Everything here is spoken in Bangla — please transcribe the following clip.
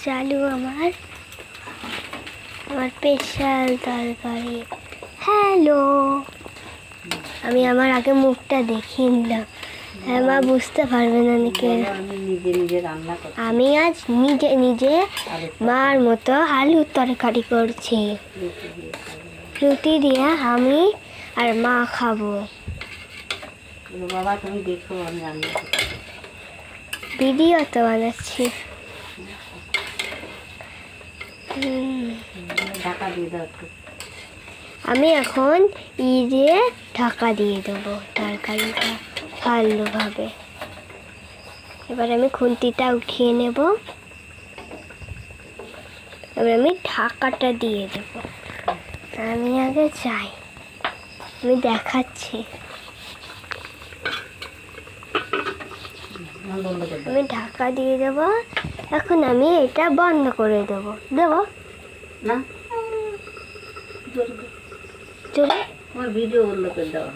চালু আমার স্পেশাল তরকারি। হ্যালো, আমি আমার আগে মুখটা দেখিয়ে নিলাম, হ্যাঁ মা বুঝতে পারবে না নাকি। আমি আজ নিজে নিজে মার মতো আলুর তরকারি করছি, রুটি দিয়ে আমি আর মা খাবো। বাবা তুমি দেখো আমি রান্না ভিডিও তো বানাচ্ছি। ঢাকা দিয়ে দাও। আমি এখন ইয়ে ঢাকা দিয়ে দেবো তরকারিটা ভালোভাবে। এবার আমি খুন্তিটা উঠিয়ে নেব, এবার আমি ঢাকাটা দিয়ে দেব। আমি আগে যাই, আমি দেখাচ্ছি। আমি ঢাকা দিয়ে দেবো, এখন আমি এটা বন্ধ করে দেবো। দেবো না চলে আমার ভিডিও বন্ধ করে দাও।